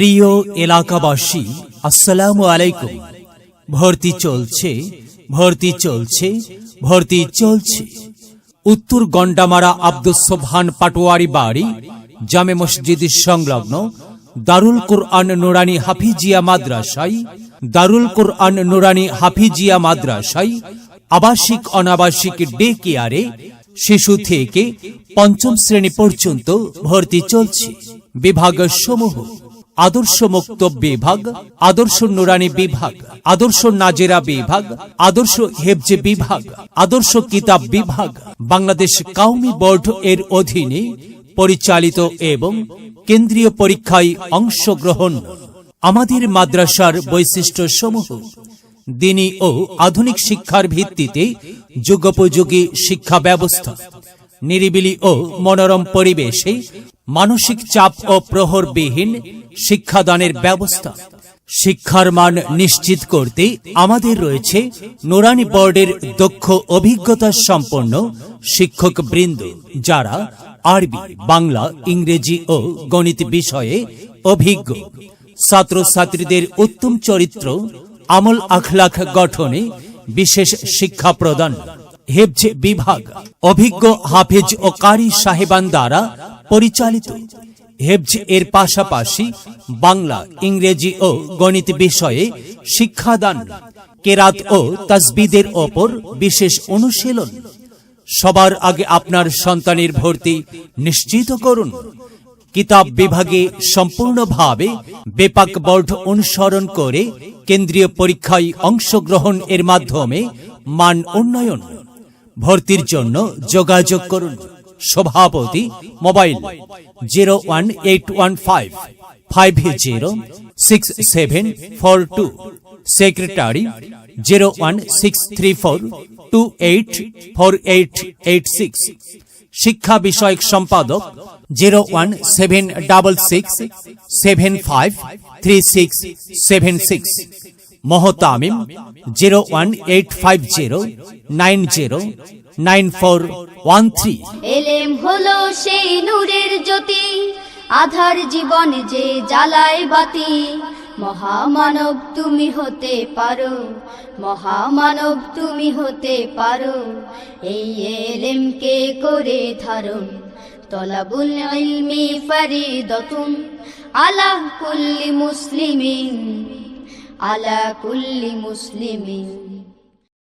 প্রিয় এলাকাবাসী, আসসালামু আলাইকুম। ভর্তি চলছে, ভর্তি চলছে, ভর্তি চলছে। উত্তর গন্ডামারা আব্দুস সোবহান পাটোয়ারি বাড়ি জামে মসজিদ সংলগ্ন দারুল কুরআন নুরানী হাফিজিয়া মাদ্রাসায়, দারুল কুরআন নুরানী হাফিজিয়া মাদ্রাসায় আবাসিক অনাবাসিক ডে কেয়ারে শিশু থেকে পঞ্চম শ্রেণী পর্যন্ত ভর্তি চলছে। বিভাগ সমূহ: আদর্শ মুক্ত বিভাগ, আদর্শ নুরানী বিভাগ, আদর্শ নাজেরা বিভাগ, আদর্শ হেফজে বিভাগ, আদর্শ কিতাব বিভাগ। বাংলাদেশ কওমি বোর্ড এর অধীনে পরিচালিত এবং কেন্দ্রীয় পরীক্ষায় অংশগ্রহণ। আমাদের মাদ্রাসার বৈশিষ্ট্য সমূহ: দ্বীনী ও আধুনিক শিক্ষার ভিত্তিতে যুগোপযোগী শিক্ষা ব্যবস্থা, নিরিবিলি ও মনোরম পরিবেশে মানসিক চাপ ও প্রহরবিহীন শিক্ষাদানের ব্যবস্থা। শিক্ষার মান নিশ্চিত করতে আমাদের রয়েছে নুরানী বোর্ডের দক্ষ অভিজ্ঞতা সম্পন্ন শিক্ষক বৃন্দ, যারা আরবি, বাংলা, ইংরেজি ও গণিত বিষয়ে অভিজ্ঞ। ছাত্রছাত্রীদের উত্তম চরিত্র, আমল আখলাক গঠনে বিশেষ শিক্ষা প্রদান। হেফজ বিভাগ অভিজ্ঞ হাফেজ ও কারি সাহেবান দ্বারা পরিচালিত। হেফজ এর পাশাপাশি বাংলা, ইংরেজি ও গণিত বিষয়ে শিক্ষাদান। কেরাত ও তাসবিদের ওপর বিশেষ অনুশীলন। সবার আগে আপনার সন্তানের ভর্তি নিশ্চিত করুন। কিতাব বিভাগে সম্পূর্ণভাবে বেপাক বোর্ড অনুসরণ করে কেন্দ্রীয় পরীক্ষায় অংশগ্রহণ এর মাধ্যমে মান উন্নয়ন। ভর্তির জন্য যোগাযোগ করুন। সভাপতি মোবাইল 01815506742, সেক্রেটারি 01634284886, শিক্ষা বিষয়ক সম্পাদক 01766753676, মহতামিম 01850909413। এলেম হলো সেই নূরের জ্যোতি, আধার জীবন যে জ্বালায় বাতি। মহামানব তুমি হতে পারো, মহামানব তুমি হতে পারো। এই এলেমকে করে ধারণ, তলাবুল ইলমি ফরিদাতুন আলা কুল্লি মুসলিমিন, আলা কুল্লি মুসলিমিন।